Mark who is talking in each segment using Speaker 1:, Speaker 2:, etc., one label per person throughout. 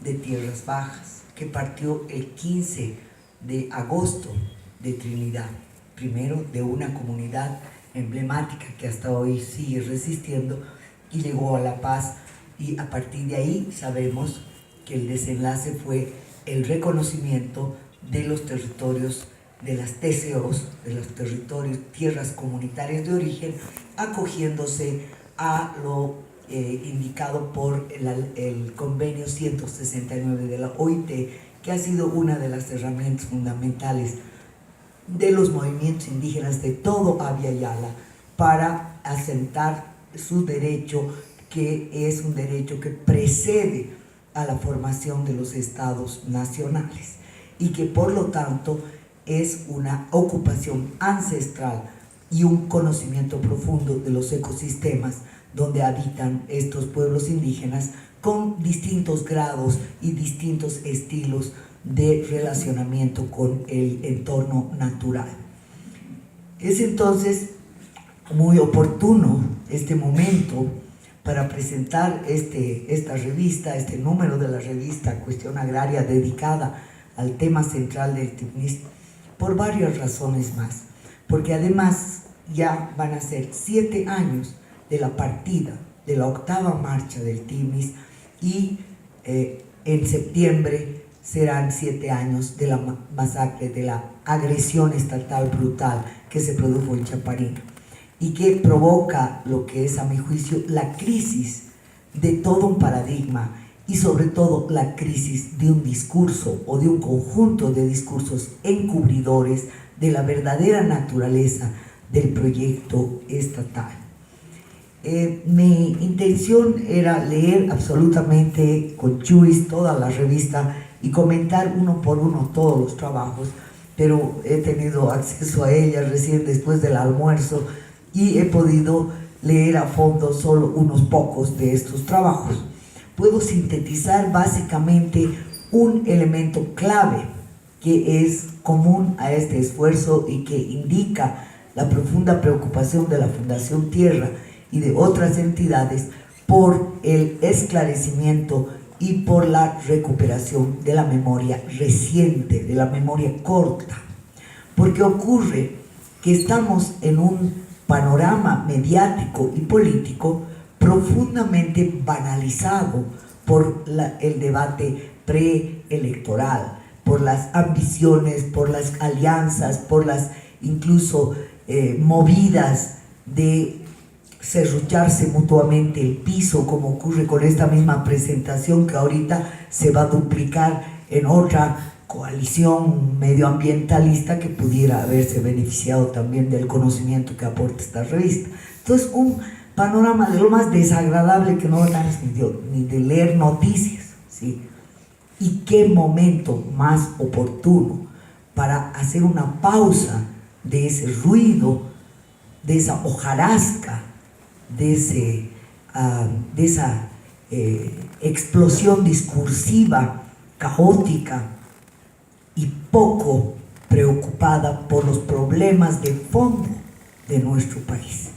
Speaker 1: de Tierras Bajas, que partió el 15 de agosto de Trinidad, primero de una comunidad emblemática que hasta hoy sigue resistiendo, y llegó a La Paz, y a partir de ahí sabemos que el desenlace fue el reconocimiento de los territorios de las TCOs, de los territorios, tierras comunitarias de origen, acogiéndose a lo indicado por el convenio 169 de la OIT, que ha sido una de las herramientas fundamentales de los movimientos indígenas de todo Abya Yala para asentar su derecho, que es un derecho que precede a la formación de los estados nacionales y que por lo tanto es una ocupación ancestral y un conocimiento profundo de los ecosistemas donde habitan estos pueblos indígenas, con distintos grados y distintos estilos de relacionamiento con el entorno natural. Es entonces muy oportuno este momento para presentar esta revista, este número de la revista Cuestión Agraria, dedicada al tema central del TIPNIS, por varias razones más. Porque además ya van a ser 7 años de la partida de la 8ª marcha del TIPNIS, y en septiembre serán 7 años de la masacre, de la agresión estatal brutal que se produjo en Chaparina, y que provoca lo que es, a mi juicio, la crisis de todo un paradigma, y sobre todo la crisis de un discurso o de un conjunto de discursos encubridores de la verdadera naturaleza del proyecto estatal. Mi intención era leer absolutamente con Chuis toda la revista y comentar uno por uno todos los trabajos, pero he tenido acceso a ella recién después del almuerzo y he podido leer a fondo solo unos pocos de estos trabajos. Puedo sintetizar básicamente un elemento clave que es común a este esfuerzo y que indica la profunda preocupación de la Fundación Tierra y de otras entidades por el esclarecimiento y por la recuperación de la memoria reciente, de la memoria corta. Porque ocurre que estamos en un panorama mediático y político profundamente banalizado por el debate preelectoral, por las ambiciones, por las alianzas, por las incluso movidas de serrucharse mutuamente el piso, como ocurre con esta misma presentación que ahorita se va a duplicar en otra coalición medioambientalista que pudiera haberse beneficiado también del conocimiento que aporta esta revista. Entonces, un panorama de lo más desagradable que no dan ni de leer noticias, ¿sí? Y qué momento más oportuno para hacer una pausa de ese ruido, de esa hojarasca, de esa explosión discursiva, caótica y poco preocupada por los problemas de fondo de nuestro país.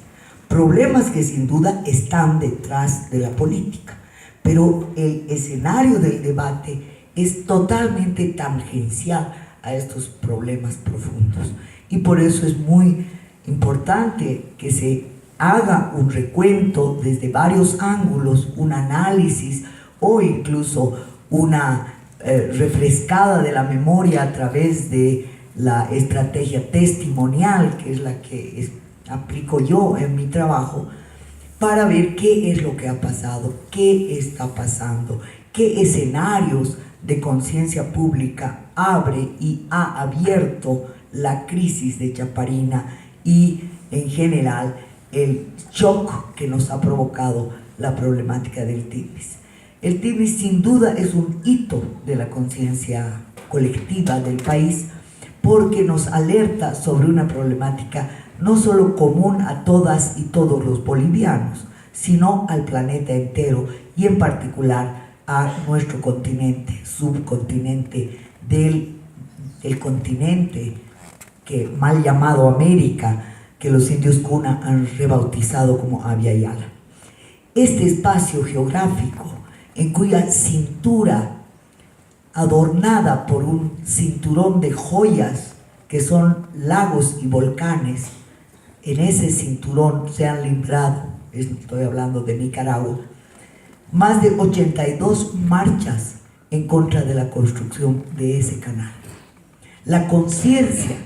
Speaker 1: Problemas que sin duda están detrás de la política, pero el escenario del debate es totalmente tangencial a estos problemas profundos. Y por eso es muy importante que se haga un recuento desde varios ángulos, un análisis o incluso una refrescada de la memoria a través de la estrategia testimonial, que es la que aplico yo en mi trabajo, para ver qué es lo que ha pasado, qué está pasando, qué escenarios de conciencia pública abre y ha abierto la crisis de Chaparina y en general el shock que nos ha provocado la problemática del TIPNIS. El TIPNIS sin duda es un hito de la conciencia colectiva del país, porque nos alerta sobre una problemática no solo común a todas y todos los bolivianos, sino al planeta entero y en particular a nuestro continente, subcontinente el continente que mal llamado América, que los indios Kuna han rebautizado como Abya Yala. Este espacio geográfico, en cuya cintura adornada por un cinturón de joyas que son lagos y volcanes. En ese cinturón se han librado, estoy hablando de Nicaragua, más de 82 marchas en contra de la construcción de ese canal. La conciencia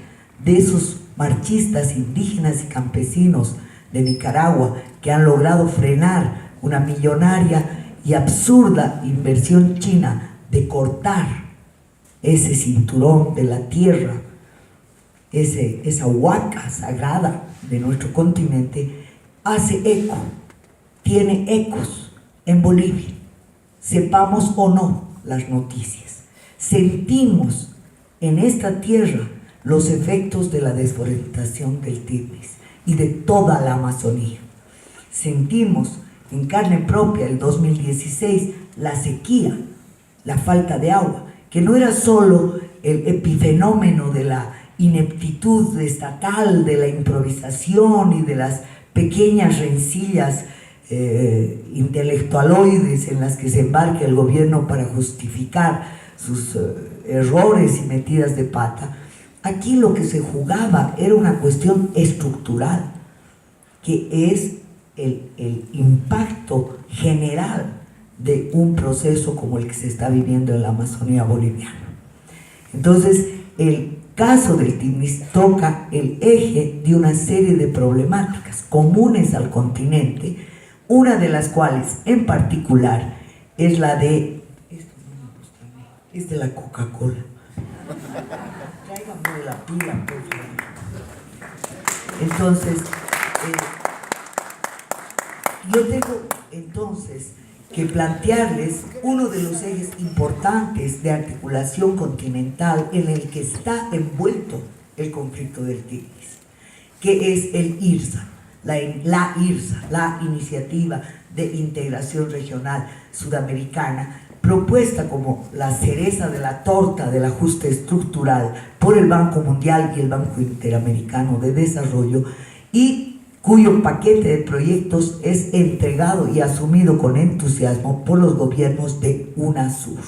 Speaker 1: de esos marchistas indígenas y campesinos de Nicaragua que han logrado frenar una millonaria y absurda inversión china de cortar ese cinturón de la tierra, esa huaca sagrada de nuestro continente, hace eco, tiene ecos en Bolivia. Sepamos o no las noticias, sentimos en esta tierra los efectos de la deforestación del Tigris y de toda la Amazonía. Sentimos en carne propia el 2016 la sequía, la falta de agua, que no era solo el epifenómeno de la ineptitud estatal, de la improvisación y de las pequeñas rencillas intelectualoides en las que se embarca el gobierno para justificar sus errores y metidas de pata. Aquí lo que se jugaba era una cuestión estructural, que es el impacto general de un proceso como el que se está viviendo en la Amazonía boliviana. Entonces, el caso del Tigris toca el eje de una serie de problemáticas comunes al continente, una de las cuales en particular es la de... Es de la Coca-Cola. Tráigame la pila, por favor. Entonces, yo tengo entonces que plantearles uno de los ejes importantes de articulación continental en el que está envuelto el conflicto del Tigris, que es el IRSA, la IRSA, la Iniciativa de Integración Regional Sudamericana, propuesta como la cereza de la torta del ajuste estructural por el Banco Mundial y el Banco Interamericano de Desarrollo, y cuyo paquete de proyectos es entregado y asumido con entusiasmo por los gobiernos de UNASUR,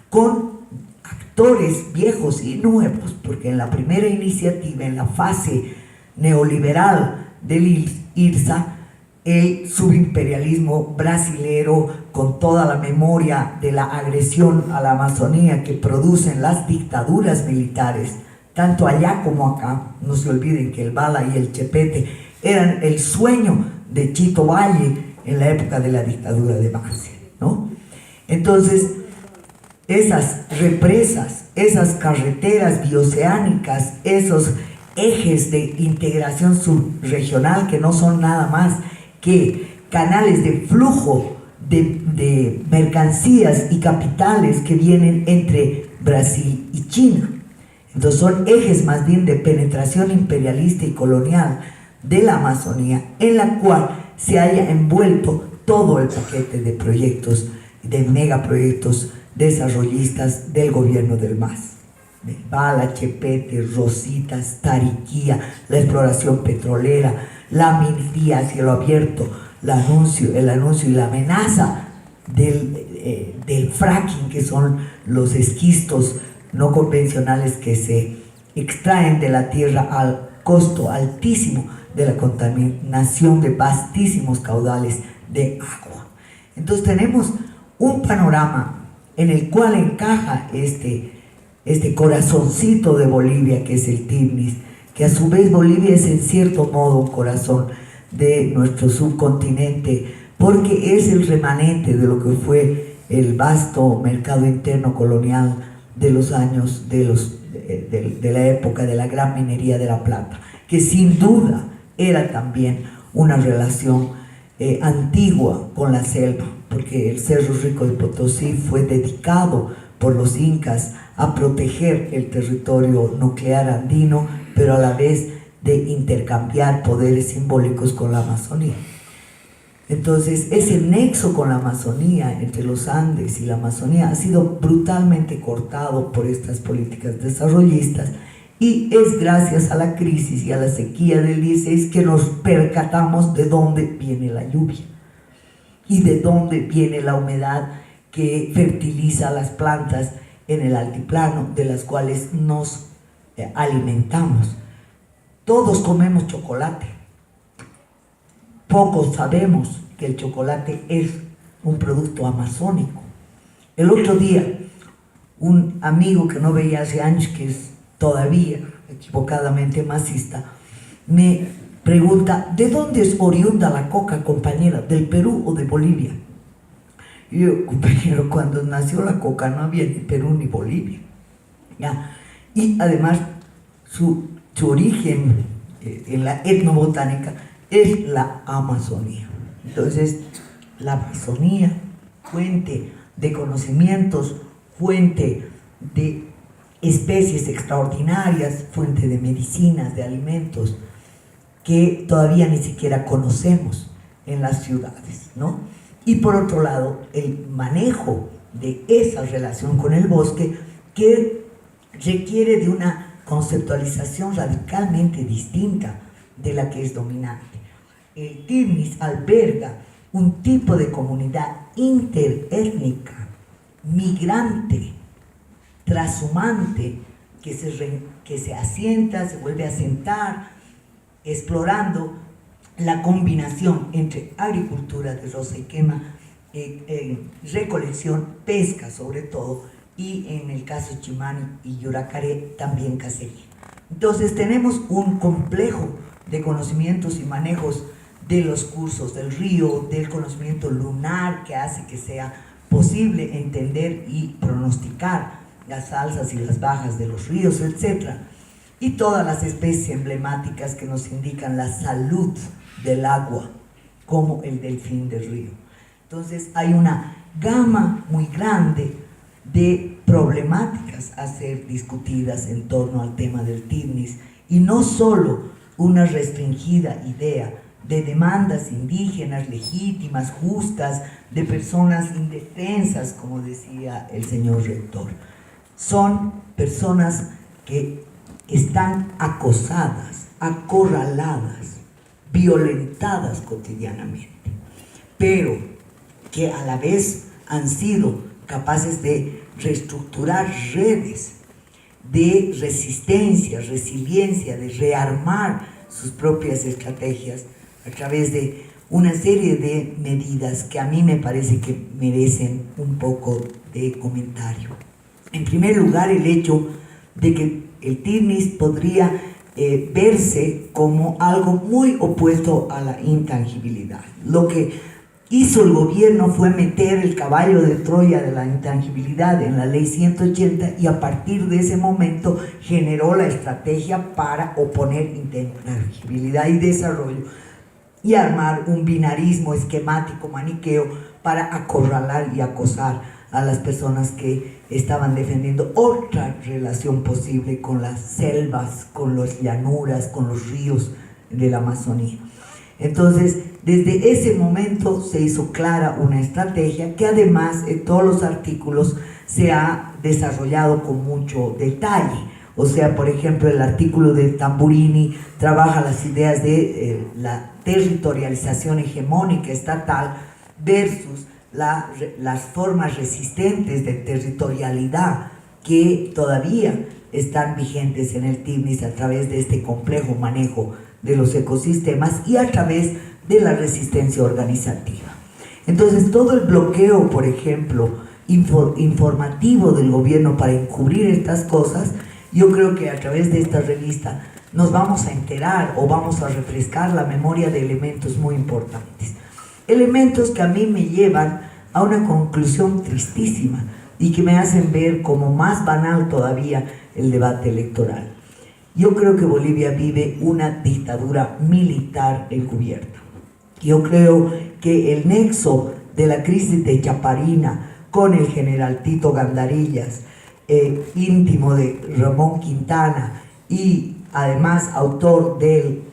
Speaker 1: con actores viejos y nuevos, porque en la primera iniciativa, en la fase neoliberal del IRSA, el subimperialismo brasilero, con toda la memoria de la agresión a la Amazonía que producen las dictaduras militares, tanto allá como acá. No se olviden que el Bala y el Chepete eran el sueño de Chito Valle en la época de la dictadura de Banzer, ¿no? Entonces, esas represas, esas carreteras bioceánicas, esos ejes de integración subregional que no son nada más que canales de flujo de mercancías y capitales que vienen entre Brasil y China. Entonces son ejes más bien de penetración imperialista y colonial de la Amazonía, en la cual se haya envuelto todo el paquete de proyectos, de megaproyectos desarrollistas del gobierno del MAS. Bala, Chepete, Rositas, Tariquía, la exploración petrolera, la minería a cielo abierto, el anuncio y la amenaza del fracking, que son los esquistos no convencionales que se extraen de la tierra al costo altísimo de la contaminación de vastísimos caudales de agua. Entonces tenemos un panorama en el cual encaja este corazoncito de Bolivia, que es el Tigris, que a su vez Bolivia es en cierto modo un corazón de nuestro subcontinente, porque es el remanente de lo que fue el vasto mercado interno colonial de los años de la época de la gran minería de la plata, que sin duda era también una relación antigua con la selva, porque el Cerro Rico de Potosí fue dedicado por los incas a proteger el territorio nuclear andino, pero a la vez de intercambiar poderes simbólicos con la Amazonía. Entonces, ese nexo con la Amazonía, entre los Andes y la Amazonía, ha sido brutalmente cortado por estas políticas desarrollistas, y es gracias a la crisis y a la sequía del 16 que nos percatamos de dónde viene la lluvia y de dónde viene la humedad que fertiliza las plantas en el altiplano, de las cuales nos alimentamos. Todos comemos chocolate. Pocos sabemos que el chocolate es un producto amazónico. El otro día, un amigo que no veía hace años, que es todavía equivocadamente masista, me pregunta: ¿de dónde es oriunda la coca, compañera? ¿Del Perú o de Bolivia? Y yo: compañero, cuando nació la coca no había ni Perú ni Bolivia, ¿ya? Y además su origen en la etnobotánica es la Amazonía. Entonces, la Amazonía, fuente de conocimientos, fuente de especies extraordinarias, fuente de medicinas, de alimentos que todavía ni siquiera conocemos en las ciudades, ¿no? Y por otro lado, el manejo de esa relación con el bosque, que requiere de una conceptualización radicalmente distinta de la que es dominante. El Tirnis alberga un tipo de comunidad interétnica, migrante, trashumante, que se asienta, se vuelve a asentar, explorando la combinación entre agricultura de roza y quema, recolección, pesca sobre todo, y en el caso Chimani y Yuracaré también cacería. Entonces tenemos un complejo de conocimientos y manejos de los cursos del río, del conocimiento lunar, que hace que sea posible entender y pronosticar las alzas y las bajas de los ríos, etc. Y todas las especies emblemáticas que nos indican la salud del agua, como el delfín del río. Entonces hay una gama muy grande de problemáticas a ser discutidas en torno al tema del Tirnis, y no solo una restringida idea de demandas indígenas legítimas, justas, de personas indefensas, como decía el señor rector. Son personas que están acosadas, acorraladas, violentadas cotidianamente, pero que a la vez han sido capaces de reestructurar redes de resistencia, resiliencia, de rearmar sus propias estrategias a través de una serie de medidas que a mí me parece que merecen un poco de comentario. En primer lugar, el hecho de que el Tirnis podría verse como algo muy opuesto a la intangibilidad. Lo que hizo el gobierno fue meter el caballo de Troya de la intangibilidad en la ley 180, y a partir de ese momento generó la estrategia para oponer intangibilidad y desarrollo y armar un binarismo esquemático maniqueo para acorralar y acosar a las personas que estaban defendiendo otra relación posible con las selvas, con las llanuras, con los ríos de la Amazonía. Entonces, desde ese momento se hizo clara una estrategia que además en todos los artículos se ha desarrollado con mucho detalle. O sea, por ejemplo, el artículo de Tamburini trabaja las ideas de la territorialización hegemónica estatal versus las formas resistentes de territorialidad que todavía están vigentes en el Tirnis a través de este complejo manejo de los ecosistemas y a través de la resistencia organizativa. Entonces, todo el bloqueo, por ejemplo, informativo del gobierno para encubrir estas cosas, yo creo que a través de esta revista nos vamos a enterar o vamos a refrescar la memoria de elementos muy importantes. Elementos que a mí me llevan a una conclusión tristísima y que me hacen ver como más banal todavía el debate electoral. Yo creo que Bolivia vive una dictadura militar encubierta. Yo creo que el nexo de la crisis de Chaparina con el general Tito Gandarillas, íntimo de Ramón Quintana y además autor de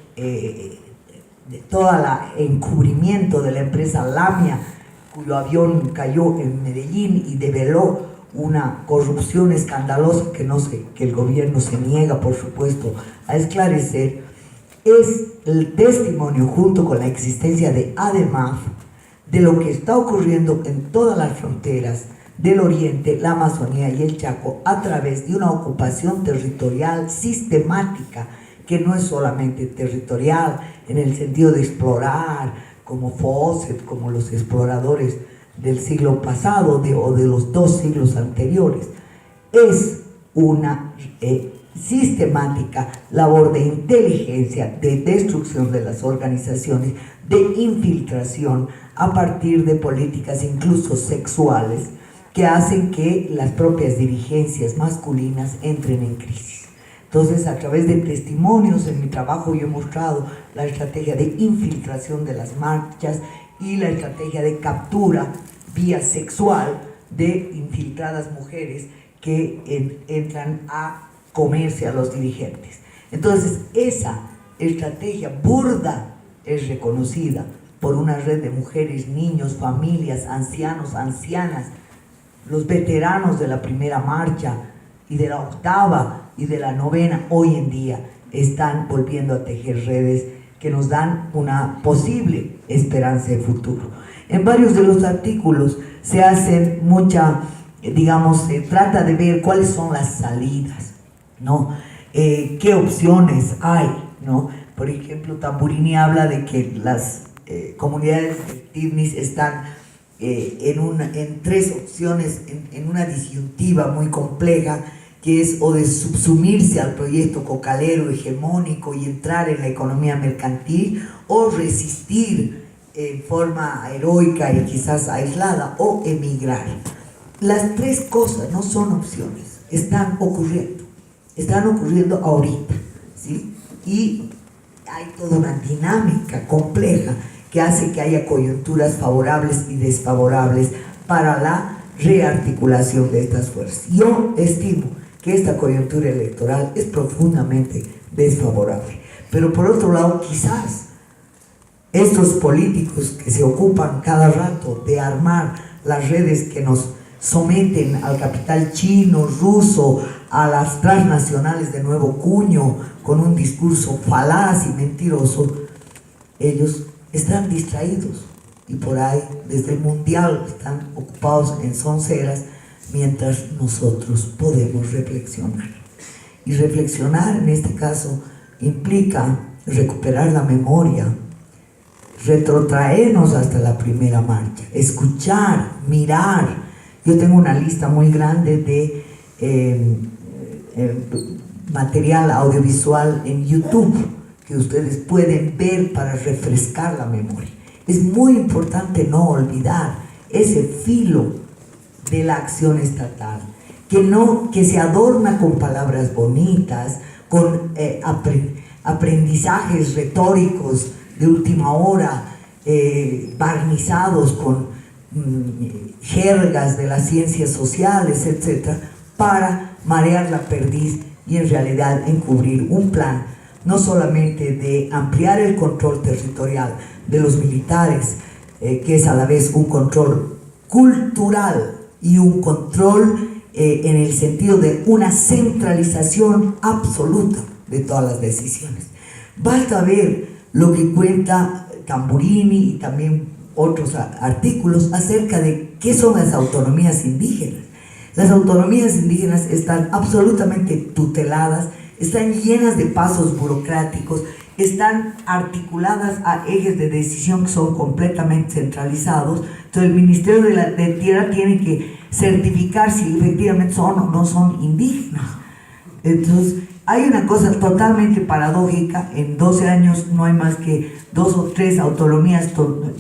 Speaker 1: todo el encubrimiento de la empresa Lamia, cuyo avión cayó en Medellín y develó una corrupción escandalosa que el gobierno se niega, por supuesto, a esclarecer, es el testimonio, junto con la existencia de ADEMAF, de lo que está ocurriendo en todas las fronteras del Oriente, la Amazonía y el Chaco a través de una ocupación territorial sistemática, que no es solamente territorial en el sentido de explorar, como Fawcett, como los exploradores del siglo pasado o de los 2 siglos anteriores. Es una sistemática labor de inteligencia, de destrucción de las organizaciones, de infiltración a partir de políticas incluso sexuales que hacen que las propias dirigencias masculinas entren en crisis. Entonces, a través de testimonios en mi trabajo yo he mostrado la estrategia de infiltración de las marchas y la estrategia de captura vía sexual de infiltradas mujeres que entran a comerse a los dirigentes. Entonces, esa estrategia burda es reconocida por una red de mujeres, niños, familias, ancianos, ancianas, los veteranos de la primera marcha y de la octava y de la novena. Hoy en día están volviendo a tejer redes que nos dan una posible esperanza de futuro. En varios de los artículos se hace mucha, digamos, se trata de ver cuáles son las salidas, ¿no? ¿Qué opciones hay, ¿no? Por ejemplo, Tamburini habla de que las comunidades de TICNIS están en 3 opciones, en una disyuntiva muy compleja, que es o de subsumirse al proyecto cocalero hegemónico y entrar en la economía mercantil, o resistir en forma heroica y quizás aislada, o emigrar. Las 3 cosas no son opciones, están ocurriendo ahorita, ¿sí? Y hay toda una dinámica compleja que hace que haya coyunturas favorables y desfavorables para la rearticulación de estas fuerzas. Yo estimo que esta coyuntura electoral es profundamente desfavorable, pero por otro lado, quizás estos políticos que se ocupan cada rato de armar las redes que nos someten al capital chino, ruso, a las transnacionales de nuevo cuño, con un discurso falaz y mentiroso, ellos están distraídos y por ahí desde el mundial están ocupados en sonceras, mientras nosotros podemos reflexionar. Y reflexionar en este caso implica recuperar la memoria, retrotraernos hasta la primera marcha, escuchar, mirar. Yo tengo una lista muy grande de material audiovisual en YouTube que ustedes pueden ver para refrescar la memoria. Es muy importante no olvidar ese filo de la acción estatal, que se adorna con palabras bonitas, con aprendizajes retóricos de última hora, barnizados con jergas de las ciencias sociales, etc., para marear la perdiz y en realidad encubrir un plan no solamente de ampliar el control territorial de los militares, que es a la vez un control cultural y un control en el sentido de una centralización absoluta de todas las decisiones. Basta ver lo que cuenta Tamburini y también otros artículos acerca de qué son las autonomías indígenas. Las autonomías indígenas están absolutamente tuteladas, están llenas de pasos burocráticos, están articuladas a ejes de decisión que son completamente centralizados. Entonces el Ministerio de Tierra tiene que certificar si efectivamente son o no son indígenas. Entonces hay una cosa totalmente paradójica: en 12 años no hay más que 2 o 3 autonomías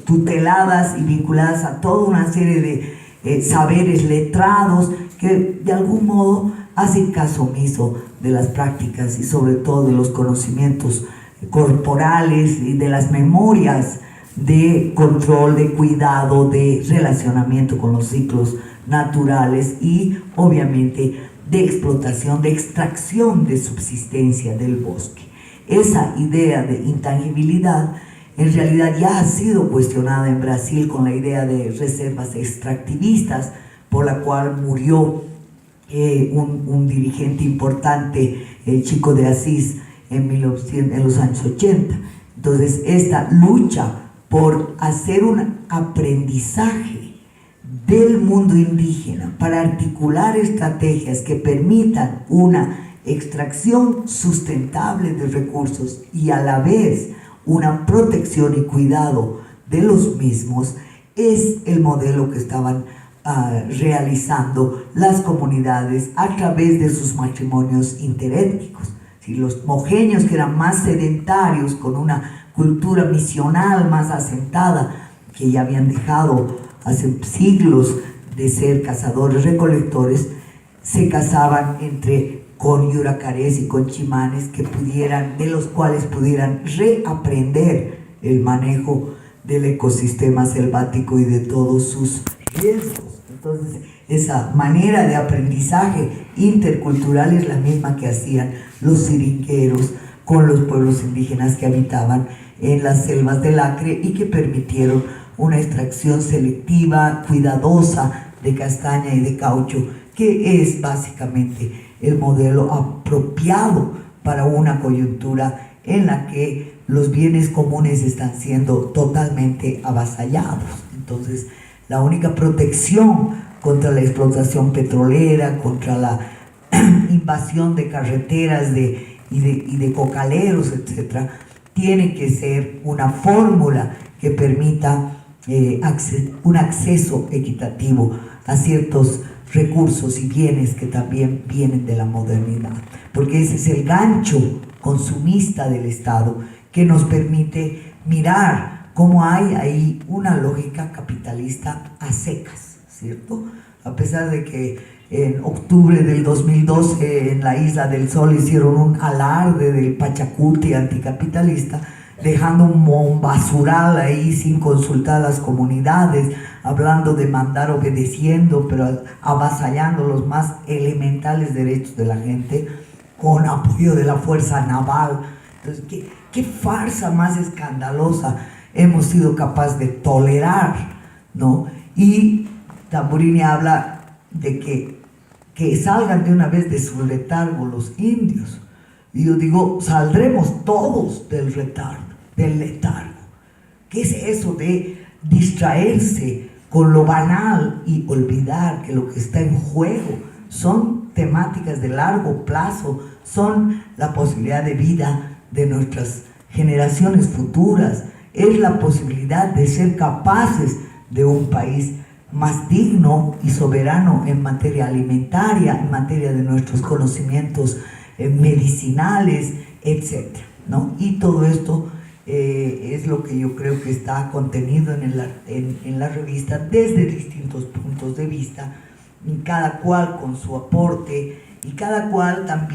Speaker 1: tuteladas y vinculadas a toda una serie de saberes letrados que de algún modo hacen caso omiso de las prácticas y sobre todo de los conocimientos corporales y de las memorias de control, de cuidado, de relacionamiento con los ciclos naturales y obviamente de explotación, de extracción de subsistencia del bosque. Esa idea de intangibilidad en realidad ya ha sido cuestionada en Brasil con la idea de reservas extractivistas, por la cual murió un dirigente importante, el Chico de Asís, en los años 80. Entonces esta lucha por hacer un aprendizaje del mundo indígena para articular estrategias que permitan una extracción sustentable de recursos y a la vez una protección y cuidado de los mismos, es el modelo que estaban realizando las comunidades a través de sus matrimonios interétnicos. Si los mojeños, que eran más sedentarios, con una cultura misional más asentada, que ya habían dejado hace siglos de ser cazadores recolectores, se casaban con yuracarés y con chimanes de los cuales pudieran reaprender el manejo del ecosistema selvático y de todos sus riesgos. Entonces, esa manera de aprendizaje intercultural es la misma que hacían los siringueros con los pueblos indígenas que habitaban en las selvas del Acre y que permitieron una extracción selectiva, cuidadosa de castaña y de caucho, que es básicamente el modelo apropiado para una coyuntura en la que los bienes comunes están siendo totalmente avasallados. Entonces, la única protección contra la explotación petrolera, contra la invasión de carreteras y de cocaleros, etc., tiene que ser una fórmula que permita un acceso equitativo a ciertos recursos y bienes que también vienen de la modernidad, porque ese es el gancho consumista del Estado que nos permite mirar cómo hay ahí una lógica capitalista a secas, ¿cierto? A pesar de que en octubre del 2012 en la Isla del Sol hicieron un alarde del Pachacuti anticapitalista, dejando un basural ahí sin consultar a las comunidades, hablando de mandar obedeciendo, pero avasallando los más elementales derechos de la gente, con apoyo de la fuerza naval. Entonces, ¿qué farsa más escandalosa hemos sido capaces de tolerar, ¿no? Y Tamburini habla de que salgan de una vez de su letargo los indios. Y yo digo, saldremos todos del letargo. ¿Qué es eso de distraerse con lo banal y olvidar que lo que está en juego son temáticas de largo plazo, son la posibilidad de vida de nuestras generaciones futuras, es la posibilidad de ser capaces de un país más digno y soberano en materia alimentaria, en materia de nuestros conocimientos medicinales, etc., ¿no? Y todo esto es lo que yo creo que está contenido en la revista desde distintos puntos de vista, y cada cual con su aporte y cada cual también